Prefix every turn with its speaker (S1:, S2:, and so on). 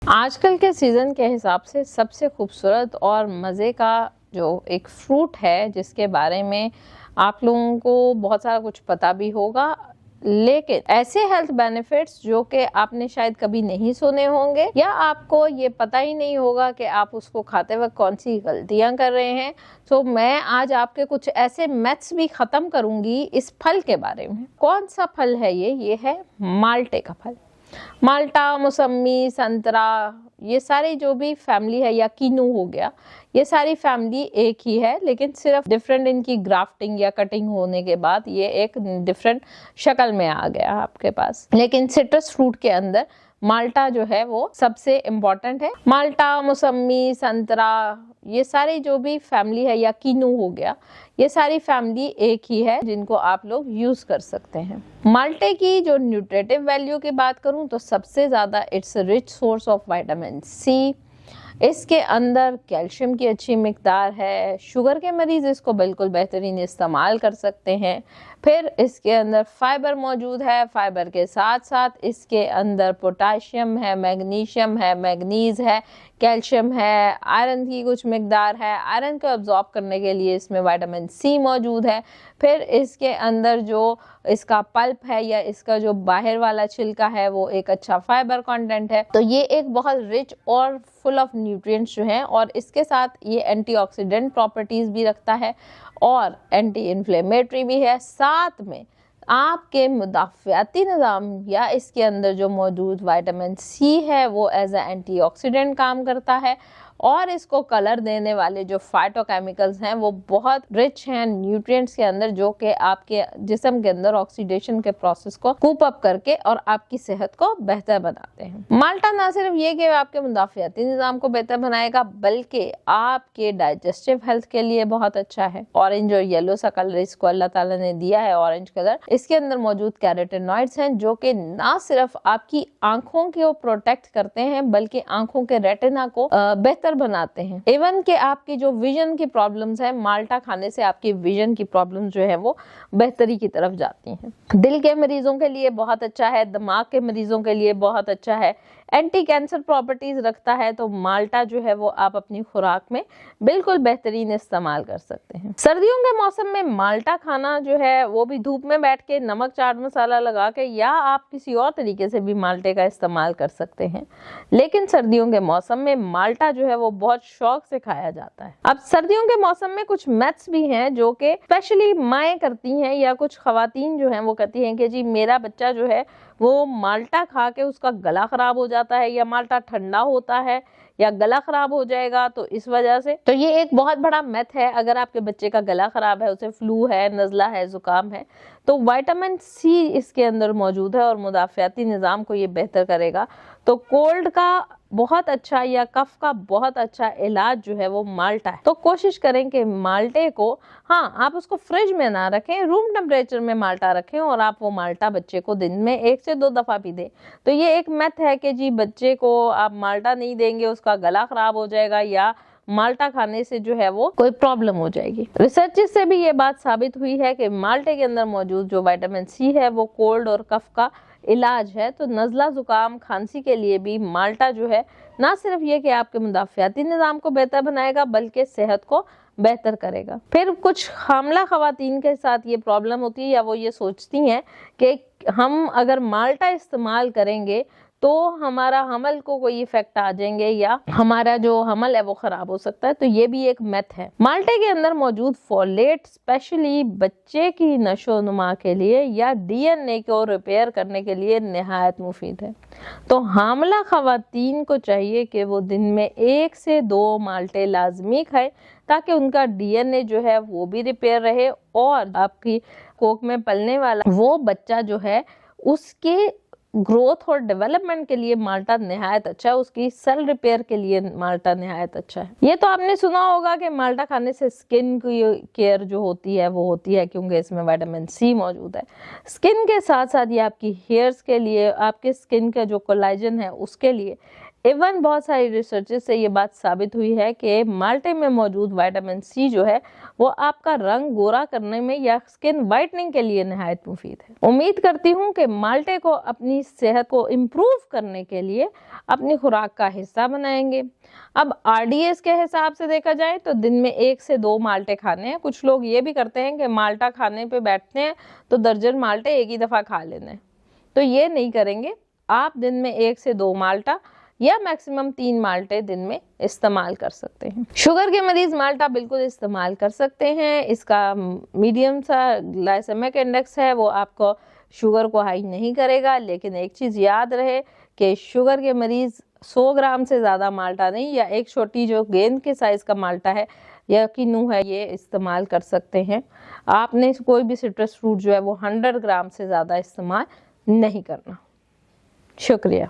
S1: आजकल के सीज़न के हिसाब से सबसे खूबसूरत और मज़े का जो एक फ्रूट है जिसके बारे में आप लोगों को बहुत सारा कुछ पता भी होगा, लेकिन ऐसे हेल्थ बेनिफिट्स जो कि आपने शायद कभी नहीं सुने होंगे या आपको ये पता ही नहीं होगा कि आप उसको खाते वक्त कौन सी गलतियां कर रहे हैं। तो मैं आज आपके कुछ ऐसे मैथ्स भी ख़त्म करूंगी इस फल के बारे में। कौन सा फल है ये है माल्टे का फल। माल्टा, मौसमी, संतरा, ये सारी जो भी फैमिली है, या कीनू हो गया, ये सारी फैमिली एक ही है, लेकिन सिर्फ डिफरेंट इनकी ग्राफ्टिंग या कटिंग होने के बाद ये एक डिफरेंट शक्ल में आ गया आपके पास। लेकिन सिट्रस फ्रूट के अंदर माल्टा जो है वो सबसे इम्पोर्टेंट है। माल्टा, मौसमी, संतरा, ये सारी जो भी फैमिली है, या कीनू हो गया, ये सारी फैमिली एक ही है जिनको आप लोग यूज कर सकते हैं। माल्टे की जो न्यूट्रिटिव वैल्यू की बात करूं तो सबसे ज्यादा it's rich source of vitamin C. इसके अंदर कैल्शियम की अच्छी मिकदार है। शुगर के मरीज इसको बिल्कुल बेहतरीन इस्तेमाल कर सकते हैं। फिर इसके अंदर फाइबर मौजूद है। फाइबर के साथ साथ इसके अंदर पोटाशियम है, मैग्नीशियम है, मैग्नीज है, कैल्शियम है, आयरन की कुछ मिकदार है। आयरन को अब्जॉर्ब करने के लिए इसमें विटामिन सी मौजूद है। फिर इसके अंदर जो इसका पल्प है या इसका जो बाहर वाला छिलका है वो एक अच्छा फाइबर कंटेंट है। तो ये एक बहुत रिच और फुल ऑफ न्यूट्रिएंट्स जो हैं, और इसके साथ ये एंटीऑक्सीडेंट प्रॉपर्टीज भी रखता है और एंटी इन्फ्लेमेटरी भी है। साथ में आपके मुदाफ़ियाती निज़ाम या इसके अंदर जो मौजूद विटामिन सी है वो एज ए एंटीऑक्सीडेंट काम करता है। और इसको कलर देने वाले जो फाइटोकेमिकल्स हैं वो बहुत रिच हैं न्यूट्रिएंट्स के अंदर, जो कि आपके जिस्म के अंदर ऑक्सीडेशन के प्रोसेस को कूप अप करके और आपकी सेहत को बेहतर बनाते हैं। माल्टा ना सिर्फ ये कि आपके मुदाफ़ियाती निज़ाम को बेहतर बनाएगा, बल्कि आपके डाइजेस्टिव हेल्थ के लिए बहुत अच्छा है। ऑरेंज और येलो सा कलर इसको अल्लाह ताला ने दिया है, ऑरेंज कलर। इसके अंदर मौजूद कैरोटीनॉइड्स हैं जो कि ना सिर्फ आपकी आंखों को प्रोटेक्ट करते हैं, बल्कि आंखों के रेटिना को बेहतर बनाते हैं। इवन के आपकी जो विजन की प्रॉब्लम्स है, माल्टा खाने से आपकी विजन की प्रॉब्लम्स जो है वो बेहतरी की तरफ जाती हैं। दिल के मरीजों के लिए बहुत अच्छा है, दिमाग के मरीजों के लिए बहुत अच्छा है, एंटी कैंसर प्रॉपर्टीज रखता है। तो माल्टा जो है वो आप अपनी खुराक में बिल्कुल बेहतरीन इस्तेमाल कर सकते हैं। सर्दियों के मौसम में माल्टा खाना जो है वो भी धूप में बैठ के नमक चाट मसाला लगा के, या आप किसी और तरीके से भी माल्टे का इस्तेमाल कर सकते हैं। लेकिन सर्दियों के मौसम में माल्टा जो है वो बहुत शौक से खाया जाता है। अब सर्दियों के मौसम में कुछ मैथ्स भी हैं जो कि स्पेशली माएँ करती हैं, या कुछ खवातीन जो हैं वो कहती हैं कि जी मेरा बच्चा जो है वो माल्टा खा के उसका गला खराब हो जाता है, या माल्टा ठंडा होता है, या गला खराब हो जाएगा तो इस वजह से। तो ये एक बहुत बड़ा मैथ है। अगर आपके बच्चे का गला खराब है, उसे फ्लू है, नज़ला है, जुकाम है, तो विटामिन सी इसके अंदर मौजूद है और मुदाफ़ियाती निज़ाम को ये बेहतर करेगा। तो कोल्ड का बहुत अच्छा या कफ का बहुत अच्छा इलाज जो है वो माल्टा है। तो कोशिश करें कि माल्टे को, हाँ, आप उसको फ्रिज में ना रखें, रूम टेम्परेचर में माल्टा रखें, और आप वो माल्टा बच्चे को दिन में 1 से 2 दफ़ा भी दें। तो ये एक मैथ है कि जी बच्चे को आप माल्टा नहीं देंगे, उसका गला खराब हो जाएगा, या माल्टा खाने से जो है वो कोई प्रॉब्लम हो जाएगी। रिसर्च से भी ये बात साबित हुई है कि माल्टे के अंदर मौजूद जो विटामिन सी है वो कोल्ड और कफ का इलाज है। तो नज़ला, जुकाम, खांसी के लिए भी माल्टा जो है ना सिर्फ ये कि आपके मुदाफ़ियाती निज़ाम को बेहतर बनाएगा, बल्कि सेहत को बेहतर करेगा। फिर कुछ हामला ख़वातीन के साथ ये प्रॉब्लम होती है, या वो ये सोचती हैं कि हम अगर माल्टा इस्तेमाल करेंगे तो हमारा हमल को कोई इफेक्ट आ जाएंगे, या हमारा जो हमल है वो खराब हो सकता है। तो ये भी एक मैथ है। माल्टे के अंदर मौजूद फोलेट स्पेशली बच्चे की नशो नुमा के लिए या डीएनए को रिपेयर करने के लिए निहायत मुफीद है। तो हामला खवातीन को चाहिए कि वो दिन में 1 से 2 माल्टे लाजमी खाए, ताकि उनका डीएनए जो है वो भी रिपेयर रहे, और आपकी कोख में पलने वाला वो बच्चा जो है उसके ग्रोथ और डेवलपमेंट के लिए माल्टा निहायत अच्छा है। उसकी सेल रिपेयर के लिए माल्टा निहायत अच्छा है। ये तो आपने सुना होगा कि माल्टा खाने से स्किन की केयर जो होती है वो होती है, क्योंकि इसमें विटामिन सी मौजूद है। स्किन के साथ साथ ये आपकी हेयर्स के लिए, आपके स्किन का जो कोलाजन है उसके लिए इवन बहुत सारी रिसर्चेस से ये बात साबित हुई है कि माल्टे में मौजूद विटामिन सी जो है वो आपका रंग गोरा करने में या स्किन वाइटनिंग के लिए निहायत मुफीद है। उम्मीद करती हूँ कि माल्टे को अपनी सेहत को इम्प्रूव करने के लिए अपनी खुराक का हिस्सा बनाएंगे। अब RDS के हिसाब से देखा जाए तो दिन में 1 से 2 माल्टे खाने हैं। कुछ लोग ये भी करते हैं कि माल्टा खाने पे बैठते हैं तो दर्जन माल्टे एक ही दफा खा लेते हैं, तो ये नहीं करेंगे। आप दिन में 1 से 2 माल्टा या मैक्सिमम 3 माल्टे दिन में इस्तेमाल कर सकते हैं। शुगर के मरीज माल्टा बिल्कुल इस्तेमाल कर सकते हैं। इसका मीडियम सा ग्लाइसेमिक इंडेक्स है, वो आपको शुगर को हाई नहीं करेगा। लेकिन एक चीज़ याद रहे कि शुगर के मरीज 100 ग्राम से ज़्यादा माल्टा नहीं, या एक छोटी जो गेंद के साइज़ का माल्टा है या किन्नू है, ये इस्तेमाल कर सकते हैं। आपने कोई भी सिट्रस फ्रूट जो है वो 100 ग्राम से ज़्यादा इस्तेमाल नहीं करना। शुक्रिया।